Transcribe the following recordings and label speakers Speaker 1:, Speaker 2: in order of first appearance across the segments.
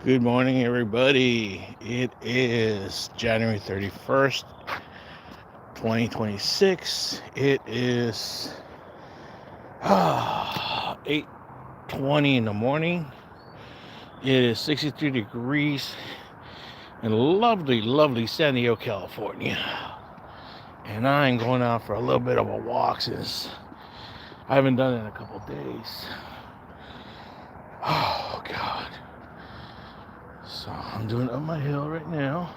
Speaker 1: Good morning, everybody. It is January 31st, 2026. It is 8:20 in the morning. It is 63 degrees in lovely, lovely San Diego, California. And I'm going out for a little bit of a walk since I haven't done it in a couple days. Oh, God. So I'm doing it up my hill right now.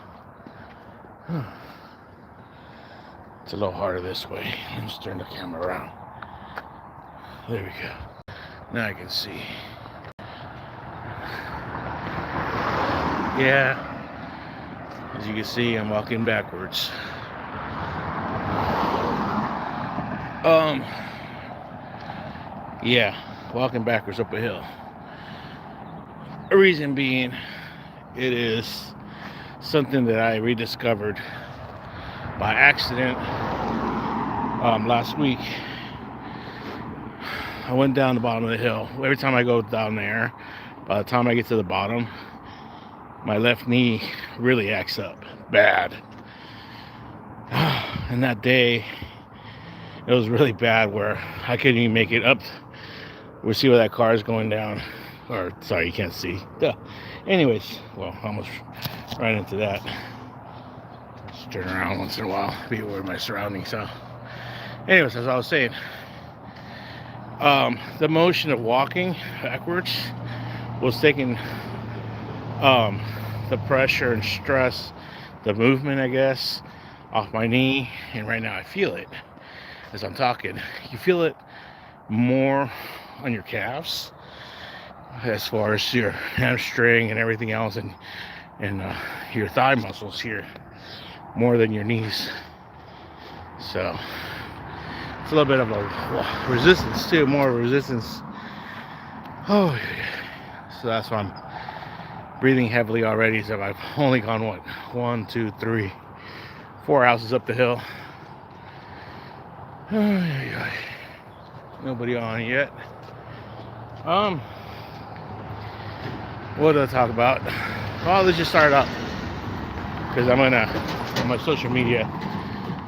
Speaker 1: It's a little harder this way. Let's turn the camera around. There we go. Now I can see. Yeah. As you can see, I'm walking backwards. Yeah, walking backwards up a hill. A reason being, it is something that I rediscovered by accident last week. I went down the bottom of the hill. Every time I go down there, by the time I get to the bottom, my left knee really acts up bad. And that day, it was really bad where I couldn't even make it up. We'll see where that car is going down. Or, sorry, you can't see. Duh. Anyways, well, almost right into that. Just turn around once in a while, be aware of my surroundings. So, anyways, as I was saying, the motion of walking backwards was taking the pressure and stress, the movement, I guess, off my knee. And right now I feel it as I'm talking. You feel it more on your calves, as far as your hamstring and everything else, and your thigh muscles here more than your knees. So it's a little bit of a resistance too, more resistance. Oh, so that's why I'm breathing heavily already. So I've only gone 1, 2, 3, 4 houses up the hill. Nobody on yet. What did I talk about? Well, let's just start up, because I'm gonna, on my social media,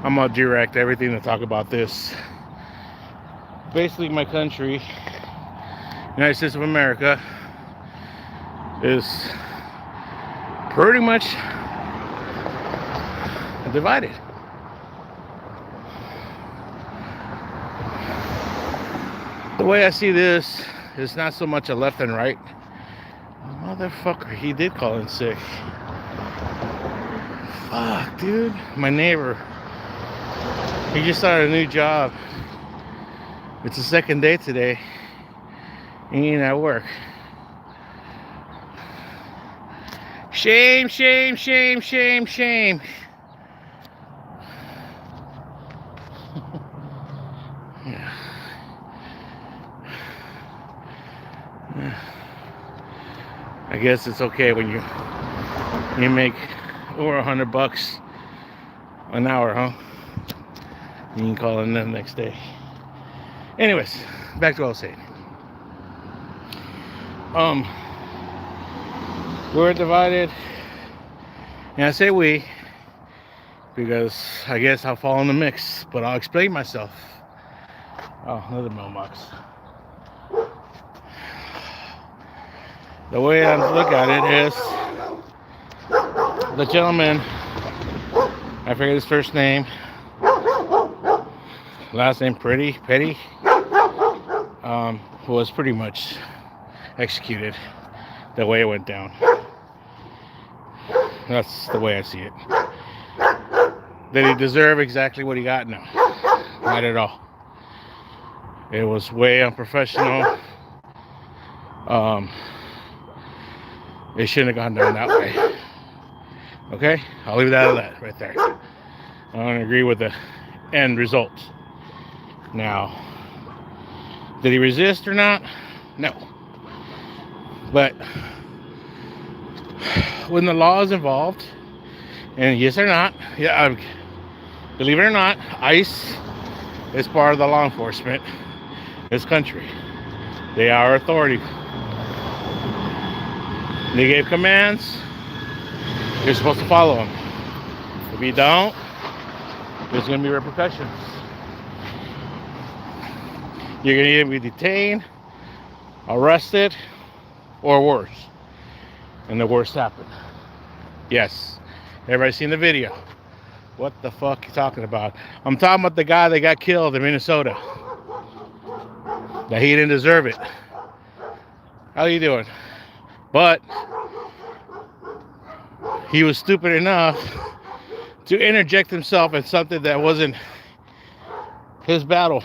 Speaker 1: I'm gonna direct everything to talk about this. Basically, my country, United States of America, is pretty much divided. The way I see this is not so much a left and right. Motherfucker, he did call in sick. Fuck, dude. My neighbor, he just started a new job. It's the second day today. He ain't at work. Shame, shame, shame, shame, shame. Yeah. I guess it's okay when you make over $100 an hour, huh? You can call in the next day. Anyways, back to what I was saying. We're divided, and I say we because I guess I'll fall in the mix, but I'll explain myself. Oh, another mailbox. The way I look at it is, the gentleman, I forget his first name, last name Petty, was pretty much executed the way it went down. That's the way I see it. Did he deserve exactly what he got? No, not at all. It was way unprofessional. It shouldn't have gone down that way. Okay? I'll leave that at that right there. I don't agree with the end result. Now, did he resist or not? No. But when the law is involved, and yes or not, yeah, believe it or not, ICE is part of the law enforcement in this country. They are authority. They gave commands. You're supposed to follow them. If you don't, there's going to be repercussions. You're going to either be detained, arrested, or worse. And the worst happened. Yes. Everybody seen the video? What the fuck you talking about? I'm talking about the guy that got killed in Minnesota. That he didn't deserve it. How you doing? But he was stupid enough to interject himself in something that wasn't his battle.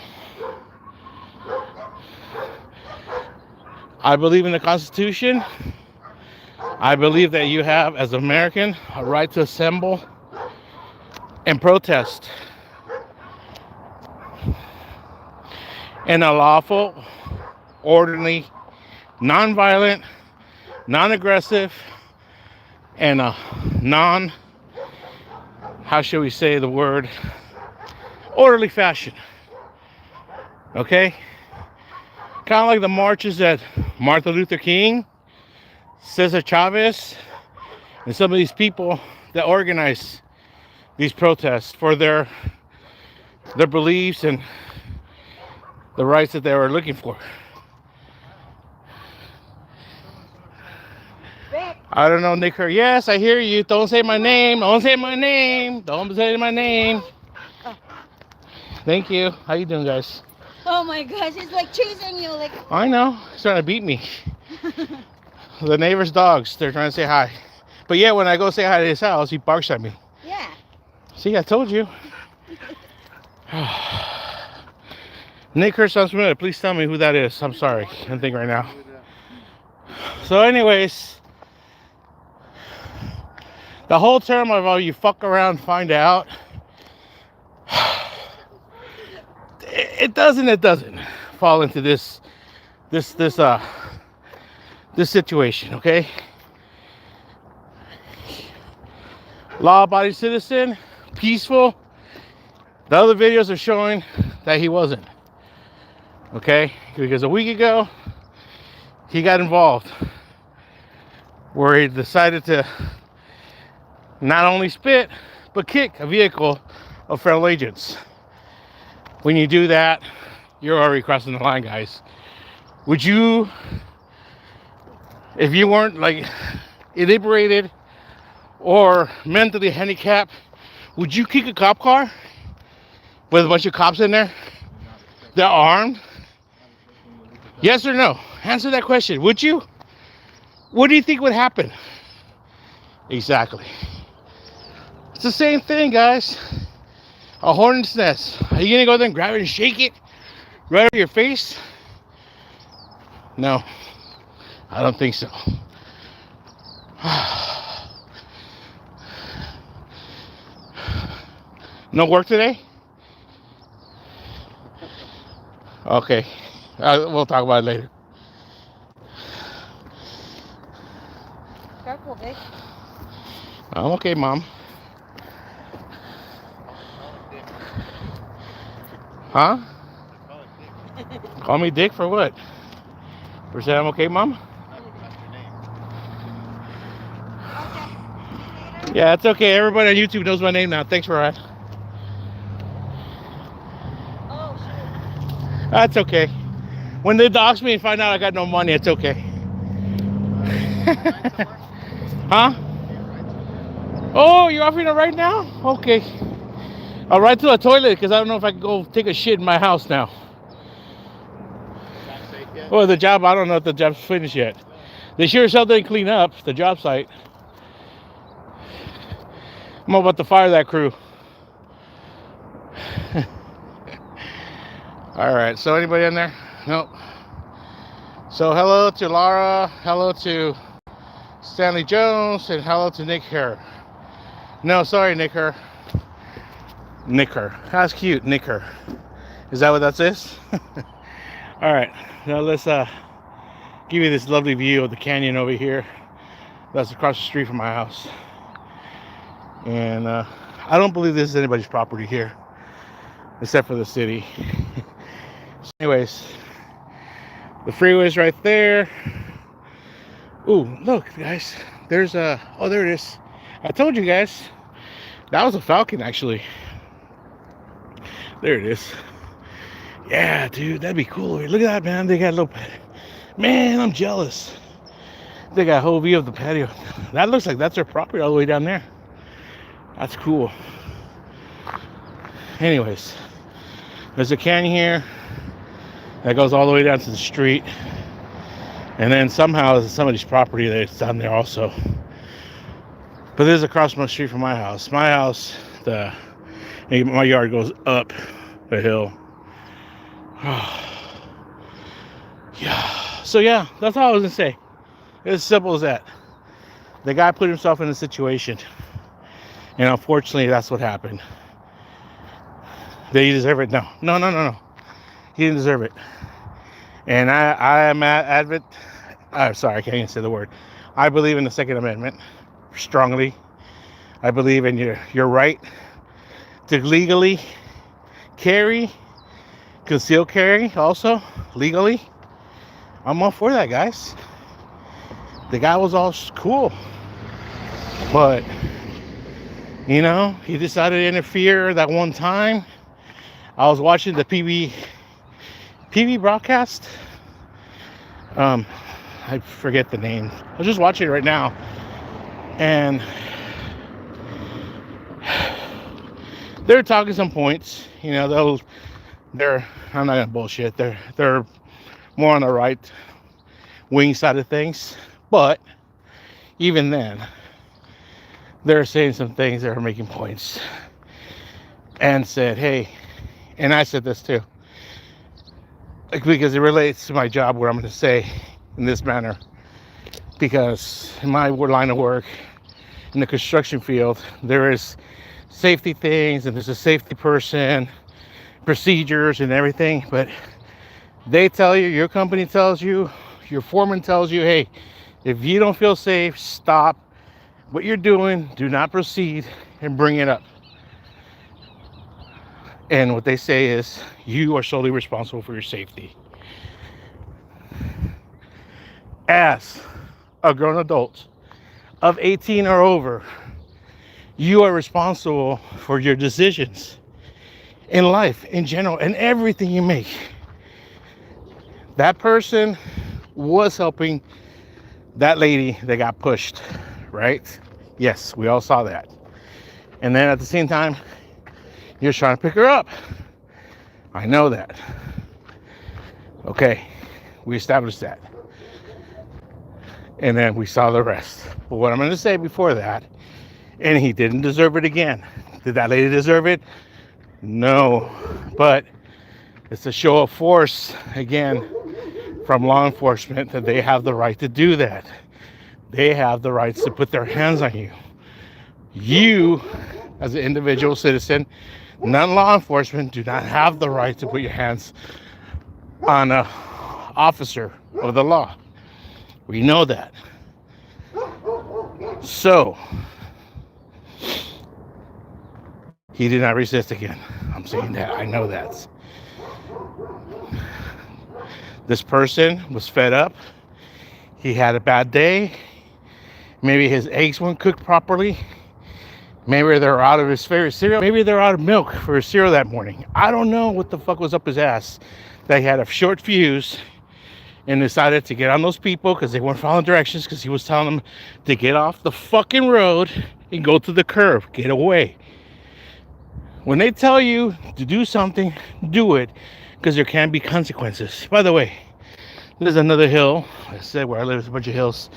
Speaker 1: I believe in the Constitution. I believe that you have, as an American, a right to assemble and protest in a lawful, orderly, non-violent, non-aggressive, and a how shall we say the word, orderly fashion. Okay? Kind of like the marches that Martin Luther King, Cesar Chavez, and some of these people that organize these protests for their beliefs and the rights that they were looking for. I don't know, Nick. Yes, I hear you. Don't say my name. Don't say my name. Don't say my name. Thank you. How you doing, guys?
Speaker 2: Oh my gosh, he's like chasing you. Like
Speaker 1: I know. He's trying to beat me. The neighbor's dogs. They're trying to say hi. But yeah, when I go say hi to his house, he barks at me.
Speaker 2: Yeah.
Speaker 1: See, I told you. Nick Hurst sounds familiar. Please tell me who that is. I'm sorry. I can't think right now. So anyways, the whole term of, oh, you fuck around, find out. It doesn't fall into this situation, okay? Law-abiding citizen, peaceful. The other videos are showing that he wasn't. Okay? Because a week ago, he got involved where he decided to not only spit, but kick a vehicle of federal agents. When you do that, you're already crossing the line, guys. Would you, if you weren't like inebriated or mentally handicapped, would you kick a cop car with a bunch of cops in there? They're armed? Yes or no? Answer that question. Would you? What do you think would happen? Exactly. It's the same thing, guys. A hornet's nest. Are you gonna go there and grab it and shake it right over your face? No, I don't think so. No work today? Okay, we'll talk about it later.
Speaker 2: careful, Vic.
Speaker 1: I'm okay, Mom. Huh? Call me Dick for what? For saying I'm okay, Mom?
Speaker 2: Okay.
Speaker 1: Yeah, it's okay. Everybody on YouTube knows my name now. Thanks for that.
Speaker 2: Oh, shoot.
Speaker 1: That's okay. When they dox me and find out I got no money, it's okay. Huh? Oh, you're offering it right now? Okay. I'll ride to the toilet because I don't know if I can go take a shit in my house now. Well, the job, I don't know if the job's finished yet. They sure as hell didn't clean up the job site. I'm about to fire that crew. All right, so anybody in there? Nope. So hello to Laura, hello to Stanley Jones, and hello to Nick Herr. No, sorry, Nick Herr. Nick Herr. That's cute, Nick Herr. Is that what that says? All right, now let's give you this lovely view of the canyon over here. That's across the street from my house. And I don't believe this is anybody's property here, except for the city. So anyways, the freeway's right there. Ooh, look, guys. There's a. Oh, there it is. I told you guys. That was a falcon, actually. There it is. Yeah, dude, that'd be cool. Look at that, man. They got a little. Man, I'm jealous. They got a whole view of the patio. That looks like that's their property all the way down there. That's cool. Anyways, there's a canyon here that goes all the way down to the street. And then somehow somebody's property that's down there also. But this is across my street from my house. My house, my yard goes up the hill. Yeah. So yeah, that's all I was gonna say. It's as simple as that. The guy put himself in a situation, and unfortunately, that's what happened. Did he deserve it? No. He didn't deserve it. And I am advocate. Sorry, I can't even say the word. I believe in the Second Amendment strongly. I believe in your right to legally carry, conceal carry, also legally. I'm all for that, guys. The guy was all cool, but he decided to interfere that one time. I was watching the PV broadcast. I forget the name. I was just watching it right now, and they're talking some points. They're I'm not gonna bullshit. They're more on the right wing side of things, but even then, they're saying some things that are making points, and said, "Hey," and I said this too, because it relates to my job, where I'm going to say in this manner, because in my line of work in the construction field, there is safety things, and there's a safety person, procedures and everything, but they tell you, your company tells you, your foreman tells you, hey, if you don't feel safe, stop what you're doing, do not proceed, and bring it up. And what they say is, you are solely responsible for your safety. As a grown adult of 18 or over, you are responsible for your decisions in life in general and everything you make. That person was helping that lady that got pushed, right? Yes, we all saw that. And then at the same time, you're trying to pick her up. I know that. Okay, we established that. And then we saw the rest. But what I'm going to say before that, and he didn't deserve it again. Did that lady deserve it? No. But it's a show of force, again, from law enforcement, that they have the right to do that. They have the rights to put their hands on you. You, as an individual citizen, non-law enforcement, do not have the right to put your hands on an officer of the law. We know that. So, he did not resist again. I'm saying that. I know that. This person was fed up. He had a bad day. Maybe his eggs weren't cooked properly. Maybe they're out of his favorite cereal. Maybe they're out of milk for his cereal that morning. I don't know what the fuck was up his ass that he had a short fuse and decided to get on those people because they weren't following directions, because he was telling them to get off the fucking road and go to the curb. Get away. When they tell you to do something, do it, because there can be consequences. By the way, there's another hill. I said where I live, there's a bunch of hills.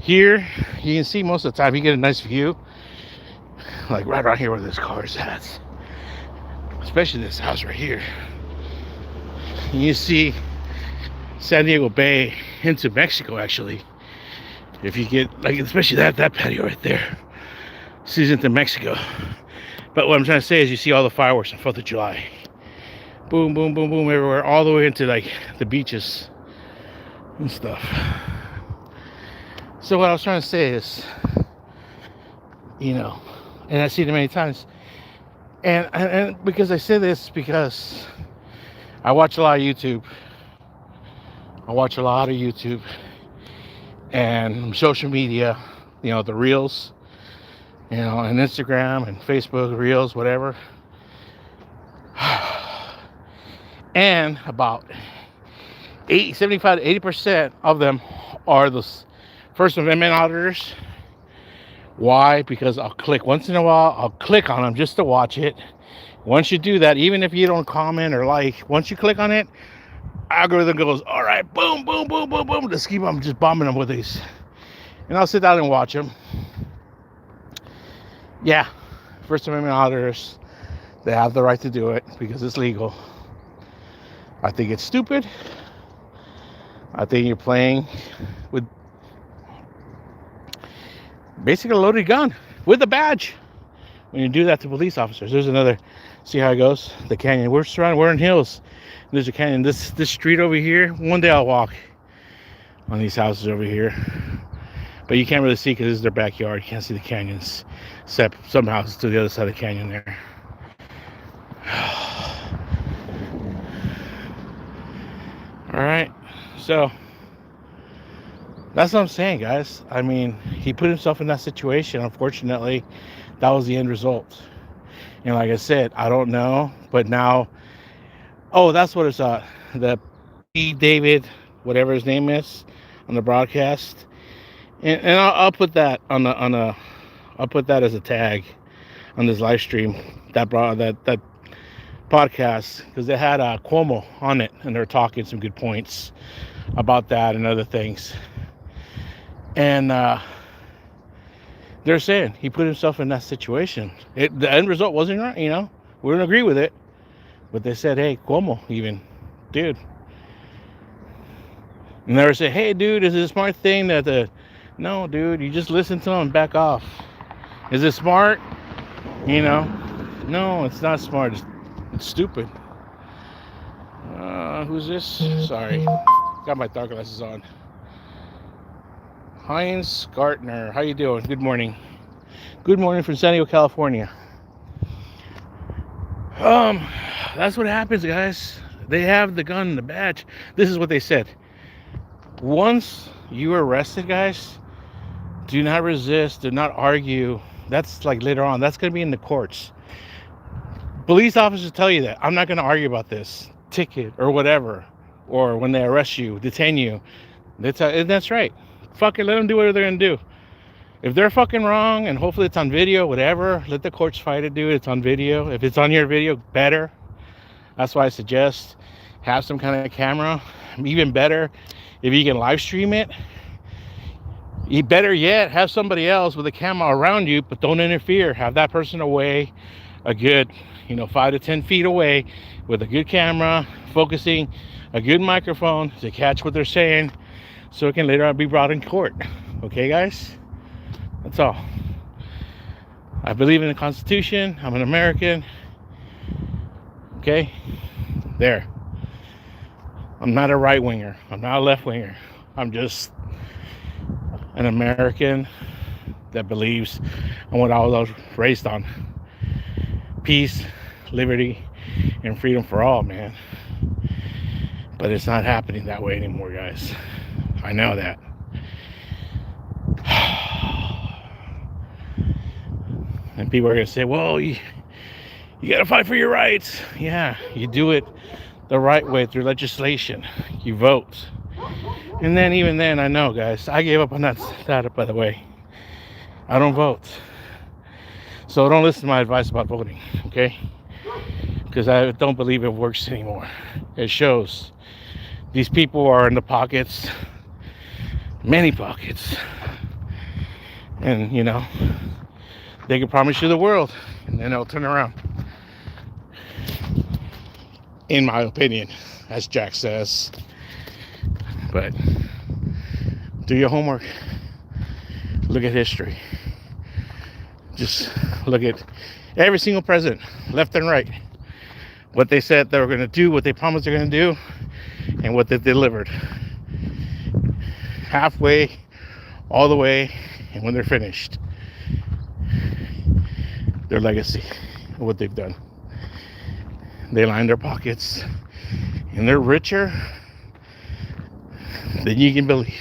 Speaker 1: Here, you can see most of the time, you get a nice view. Like right around here where this car is at. Especially this house right here. You see San Diego Bay into Mexico, actually. If you get, like, especially that patio right there. Sees into Mexico. But what I'm trying to say is you see all the fireworks on 4th of July. Boom, boom, boom, boom, everywhere. All the way into, like, the beaches and stuff. So what I was trying to say is, and I've seen it many times. And because I say this, because I watch a lot of YouTube. and social media, the reels, and Instagram and Facebook reels, whatever. And about 75 to 80% of them are the First Amendment auditors. Why? Because I'll click once in a while, I'll click on them just to watch it. Once you do that, even if you don't comment or like, once you click on it, algorithm goes, all right, boom, boom, boom, boom, boom. Just keep on just bombing them with these. And I'll sit down and watch them. Yeah, First Amendment auditors, they have the right to do it because it's legal. I think it's stupid. I think you're playing with basically a loaded gun with a badge when you do that to police officers. There's another, see how it goes? The canyon. We're surrounded, we're in hills. There's a canyon. This street over here, one day I'll walk on these houses over here. But you can't really see because this is their backyard. You can't see the canyons, except some houses to the other side of the canyon there. All right, so that's what I'm saying, guys. I mean, he put himself in that situation. Unfortunately, that was the end result. And like I said, I don't know, but now, oh, that's what it's the P. David, whatever his name is, on the broadcast. And I'll put that I'll put that as a tag on this live stream, that podcast, because they had Cuomo on it, and they're talking some good points about that and other things. And they're saying he put himself in that situation. The end result wasn't right, we don't agree with it, but they said, hey, Cuomo, even, dude. And they were saying, hey, dude, is it a smart thing that no, dude, you just listen to him and back off. Is it smart? No, it's not smart. It's stupid. Who's this? Sorry, got my dark glasses on. Heinz Gartner, how you doing? Good morning. Good morning from San Diego, California. That's what happens, guys. They have the gun, the badge. This is what they said. Once you are arrested, guys, do not resist, do not argue. That's like later on. That's going to be in the courts. Police officers tell you that. I'm not going to argue about this ticket or whatever. Or when they arrest you, detain you. And that's right. Fucking let them do whatever they're going to do. If they're fucking wrong, and hopefully it's on video, whatever, let the courts fight it, dude. It's on video. If it's on your video, better. That's why I suggest have some kind of camera. Even better, if you can live stream it. Better yet, have somebody else with a camera around you, but don't interfere. Have that person away a good, 5 to 10 feet away with a good camera, focusing, a good microphone to catch what they're saying, so it can later on be brought in court. Okay, guys? That's all. I believe in the Constitution. I'm an American. Okay? There. I'm not a right-winger. I'm not a left-winger. I'm just an American that believes in what I was raised on. Peace, liberty, and freedom for all, man. But it's not happening that way anymore, guys. I know that. And people are going to say, well, you got to fight for your rights. Yeah, you do it the right way through legislation. You vote. And then, even then, I know, guys, I gave up on that, by the way. I don't vote. So don't listen to my advice about voting, okay? Because I don't believe it works anymore. It shows. These people are in the pockets, many pockets. And, they can promise you the world, and then they'll turn around. In my opinion, as Jack says. But do your homework. Look at history. Just look at every single president, left and right. What they said they were going to do, what they promised they're going to do, and what they delivered. Halfway, all the way, and when they're finished. Their legacy of what they've done. They line their pockets, and they're richer than you can believe.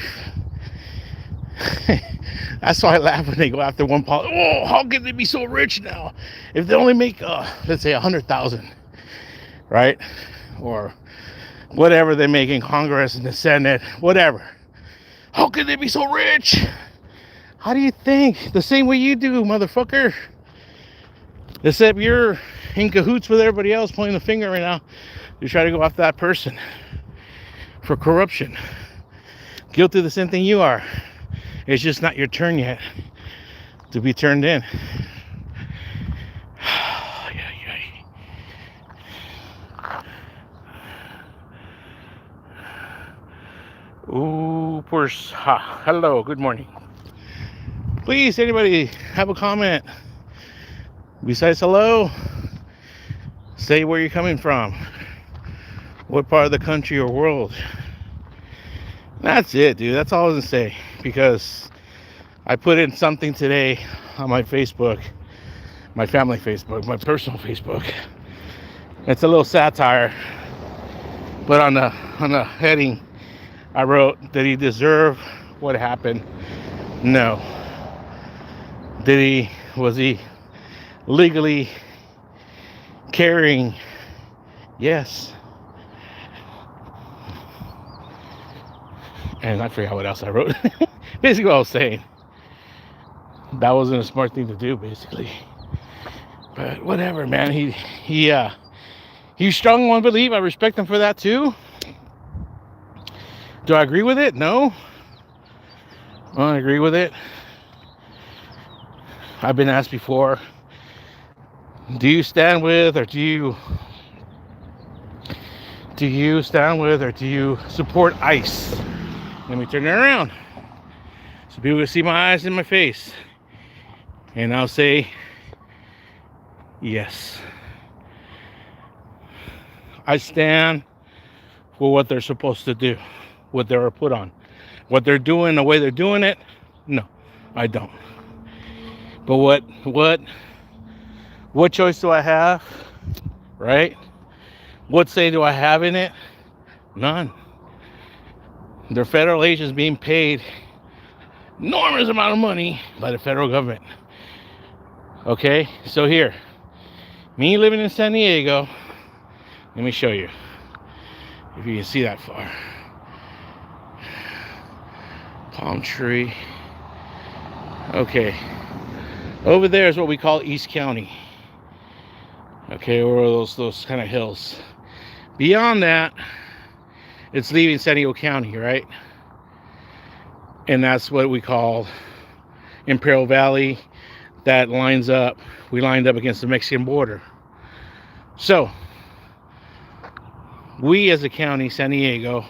Speaker 1: That's why I laugh when they go after one politician. Oh, how can they be so rich now? If they only make, let's say, 100,000, right? Or whatever they make in Congress and the Senate, whatever. How can they be so rich? How do you think? The same way you do, motherfucker. Except you're in cahoots with everybody else pointing the finger right now. You try to go after that person for corruption. Guilty of the same thing you are. It's just not your turn yet to be turned in. Ooh, hello, good morning. Please, anybody have a comment besides hello? Say where you're coming from, what part of the country or world. That's it, dude. That's all I was gonna say, because I put in something today on my Facebook, my family Facebook, my personal Facebook. It's a little satire, but on the heading, I wrote, did he deserve what happened? No. Was he legally carrying? Yes. And I forgot what else I wrote. Basically what I was saying, that wasn't a smart thing to do, basically. But whatever, man. He's strong on belief. I respect him for that too. Do I agree with it? No. I don't agree with it. I've been asked before, do you stand with, or do you stand with, or do you support ICE? Let me turn it around so people can see my eyes in my face, and I'll say yes. I stand for what they're supposed to do, what they were put on, what they're doing, the way they're doing it. No, I don't. But what choice do I have, right? What say do I have in it? None. They're federal agents being paid enormous amount of money by the federal government. Okay, so here, me living in San Diego, let me show you, if you can see that far. Palm tree. Okay. Over there is what we call East County. Okay, or those kind of hills. Beyond that, it's leaving San Diego County, right? And that's what we call Imperial Valley. That lines up, we lined up against the Mexican border. So, we as a county, San Diego,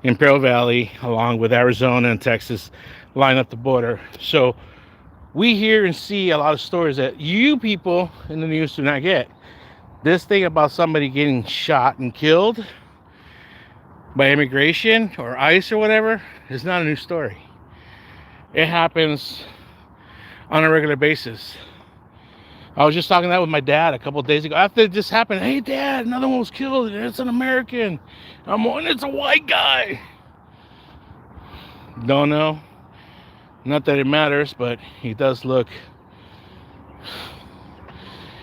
Speaker 1: Imperial Valley, along with Arizona and Texas, line up the border. So, we hear and see a lot of stories that you people in the news do not get. This thing about somebody getting shot and killed by immigration or ICE or whatever is not a new story. It happens on a regular basis. I was just talking that with my dad a couple of days ago. After it just happened, hey Dad, another one was killed, and it's an American. And it's a white guy. Don't know. Not that it matters, but he does look.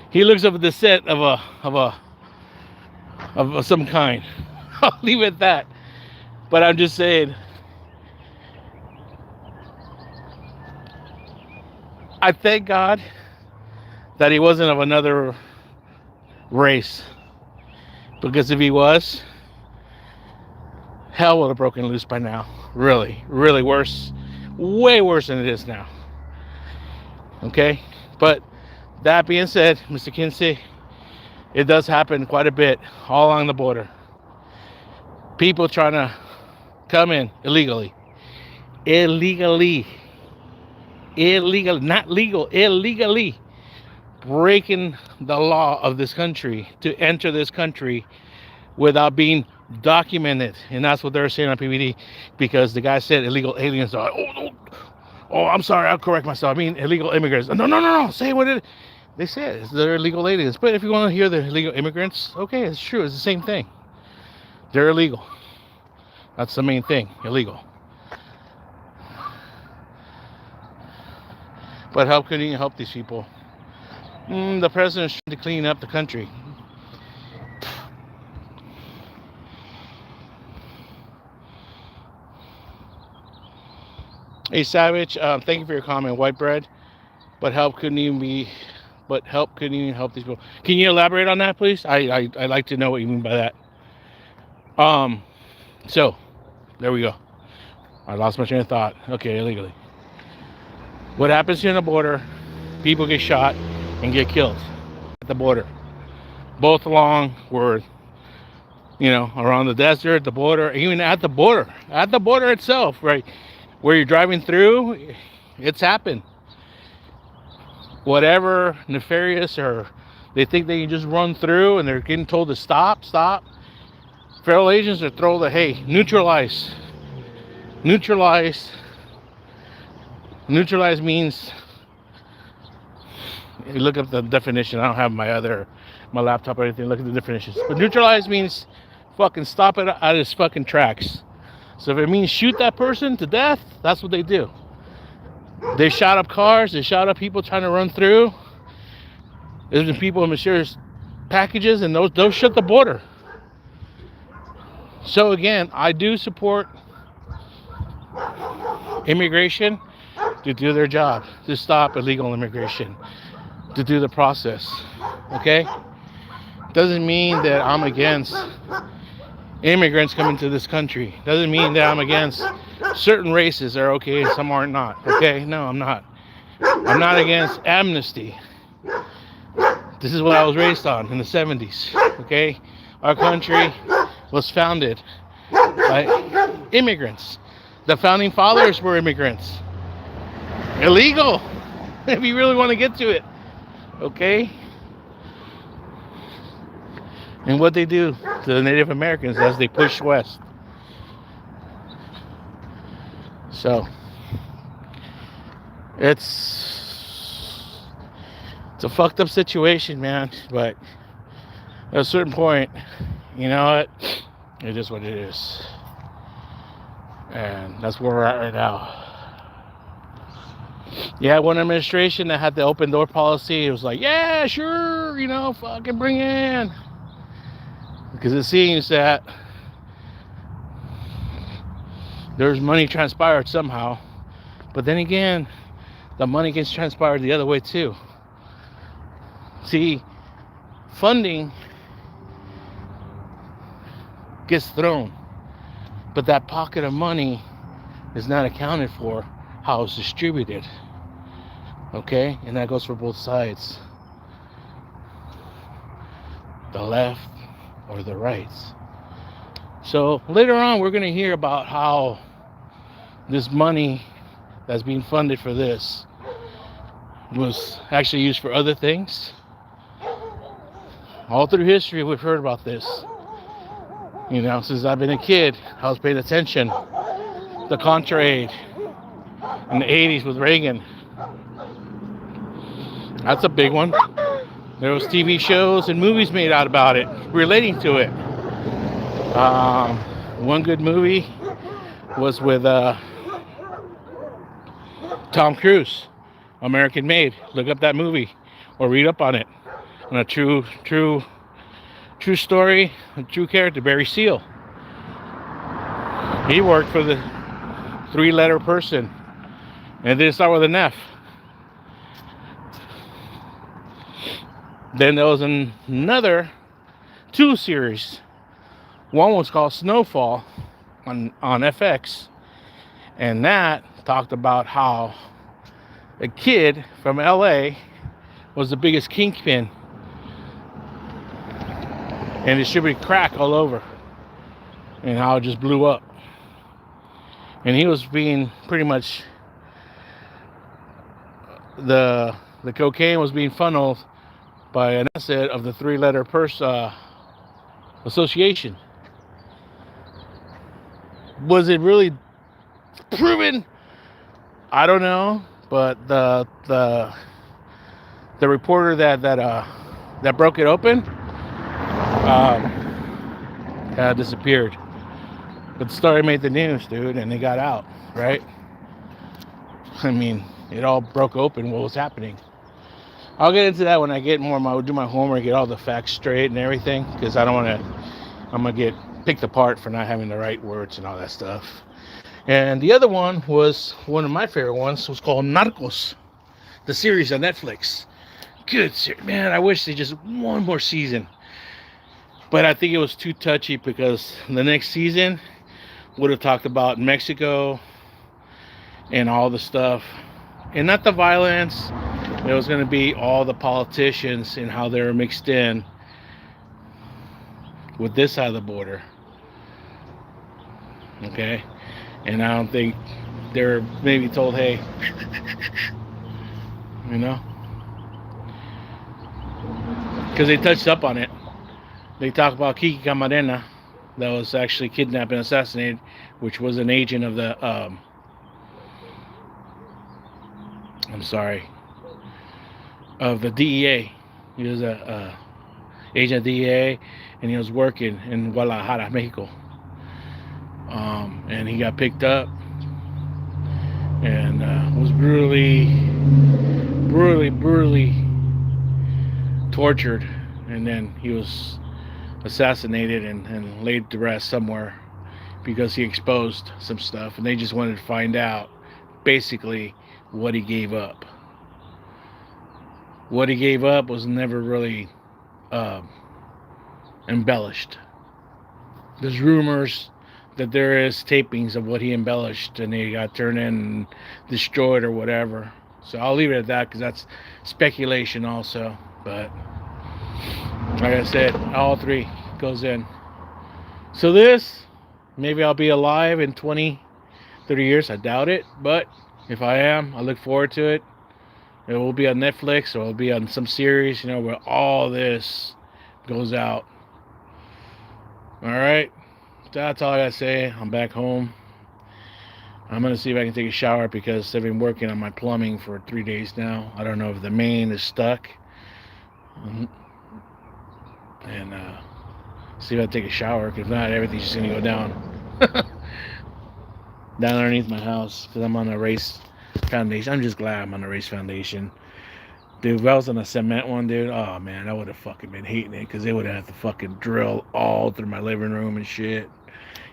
Speaker 1: He looks of a descent of some kind. I'll leave it at that. But I'm just saying, I thank God that he wasn't of another race, because if he was, hell would have broken loose by now. Really, really worse. Way worse than it is now. Okay, but that being said, Mr. Kinsey, it does happen quite a bit all along the border. People trying to come in illegally, not legal, illegally breaking the law of this country to enter this country without being documented. And that's what they're saying on PVD, because the guy said illegal aliens are, oh, I'm sorry, I'll correct myself. I mean illegal immigrants. No. Say what it. They said they're illegal aliens. But if you want to hear the illegal immigrants, okay, it's true. It's the same thing. They're illegal. That's the main thing. Illegal. But how can you help these people? The president's trying to clean up the country. Hey, Savage, thank you for your comment. White bread, but help couldn't even be. But help couldn't even help these people. Can you elaborate on that, please? I like to know what you mean by that. So there we go. I lost my train of thought. Okay, illegally. What happens here on the border? People get shot and get killed at the border. Both along where, around the desert, the border, even at the border itself, right? Where you're driving through, it's happened. Whatever nefarious, or they think they can just run through and they're getting told to stop. Federal agents are told that, hey, neutralize. Neutralize means, you look up the definition. I don't have my laptop or anything. Look at the definitions. But neutralize means fucking stop it at its fucking tracks. So if it means shoot that person to death, that's what they do. They shot up cars. They shot up people trying to run through. There's been people in mysterious packages, and those shut the border. So again, I do support immigration to do their job, to stop illegal immigration, to do the process. Okay? Doesn't mean that I'm against immigrants coming to this country. Doesn't mean that I'm against certain races are okay and some are not. Okay? No, I'm not. I'm not against amnesty. This is what I was raised on in the 70s. Okay? Our country was founded by immigrants. The founding fathers were immigrants. Illegal, if you really want to get to it. Okay? And what they do to the Native Americans as they push west. So it's a fucked up situation, man. But at a certain point, you know what? It is what it is. And that's where we're at right now. Yeah, one administration that had the open door policy, it was like, yeah, sure, fucking bring it in. Because it seems that there's money transpired somehow. But then again, the money gets transpired the other way too. See, funding gets thrown, but that pocket of money is not accounted for how it's distributed. Okay? And that goes for both sides. The left or the right. So later on, we're going to hear about how this money that's being funded for this was actually used for other things. All through history, we've heard about this. Since I've been a kid, I was paying attention. The Contra aid in the 80s with Reagan. That's a big one. There was TV shows and movies made out about it, relating to it. One good movie was with Tom Cruise, American Made. Look up that movie or read up on it. On a true story, a true character, Barry Seal. He worked for the 3-letter person, and it didn't start with an F. Then there was another 2 series. One was called Snowfall on FX, and that talked about how a kid from LA was the biggest kingpin and distributed crack all over, and how it just blew up. And he was being pretty much, the cocaine was being funneled by an asset of the 3-letter association. Was it really proven? I don't know, but the reporter that broke it open disappeared. But the story made the news, dude, and they got out, right? I mean, it all broke open. What was happening? I'll get into that when I get more. Do my homework, get all the facts straight and everything, because I don't want to. I'm gonna get picked apart for not having the right words and all that stuff. And the other one was one of my favorite ones. Was called Narcos, the series on Netflix. Good man. I wish they just one more season, but I think it was too touchy because the next season would have talked about Mexico and all the stuff, and not the violence. It was going to be all the politicians and how they were mixed in with this side of the border. Okay, and I don't think they're maybe told, hey, you know, because they touched up on it. They talk about Kiki Camarena, that was actually kidnapped and assassinated, which was an agent of the of the DEA. He was a agent of DEA, and he was working in Guadalajara, Mexico. And he got picked up and was brutally tortured, and then he was assassinated and laid to rest somewhere because he exposed some stuff, and they just wanted to find out basically what he gave up. What he gave up was never really embellished. There's rumors that there is tapings of what he embellished and they got turned in and destroyed or whatever. So I'll leave it at that because that's speculation also. But like I said, all three goes in. So this, maybe I'll be alive in 20, 30 years. I doubt it. But if I am, I look forward to it. It will be on Netflix or it'll be on some series, where all this goes out. All right. That's all I gotta say. I'm back home. I'm gonna see if I can take a shower because I've been working on my plumbing for 3 days now. I don't know if the main is stuck. And see if I take a shower. If not, everything's just gonna go down. Down underneath my house because I'm on a race foundation. I'm just glad I'm on a race foundation. Dude, if I was on a cement one, dude, oh man, I would have fucking been hating it because they would have to fucking drill all through my living room and shit.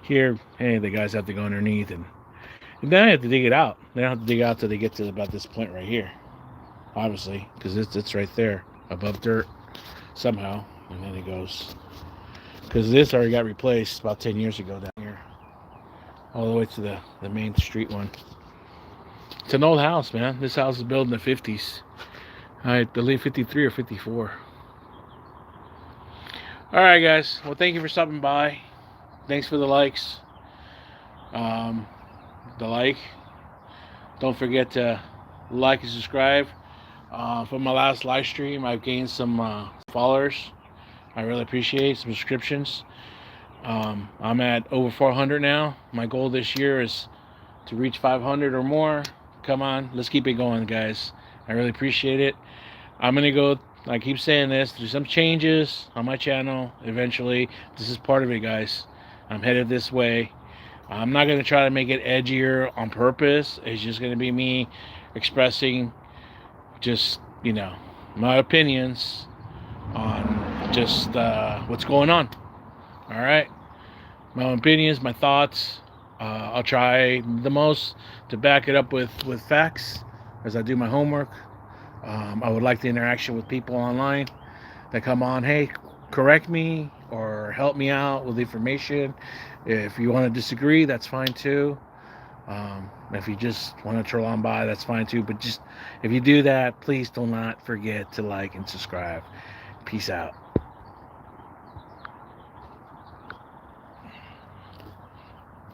Speaker 1: Here, hey, the guys have to go underneath and then I have to dig it out. They don't have to dig out till they get to about this point right here, obviously, because it's right there above dirt somehow, and then it goes. Because this already got replaced about 10 years ago down here, all the way to the main street one. It's an old house, man. This house was built in the 50s. I believe 53 or 54. All right, guys. Well, thank you for stopping by. Thanks for the likes. Don't forget to like and subscribe. From my last live stream, I've gained some followers. I really appreciate some subscriptions. I'm at over 400 now. My goal this year is to reach 500 or more. Come on, let's keep it going, guys. I really appreciate it. I'm gonna go, I keep saying this, there's some changes on my channel eventually. This is part of it, guys. I'm headed this way. I'm not gonna try to make it edgier on purpose. It's just gonna be me expressing just, my opinions on just what's going on. All right, my opinions, my thoughts. I'll try the most to back it up with facts as I do my homework. I would like the interaction with people online that come on, hey, correct me or help me out with information. If you want to disagree, that's fine too. If you just want to troll on by, that's fine too. But just if you do that, please do not forget to like and subscribe. Peace out.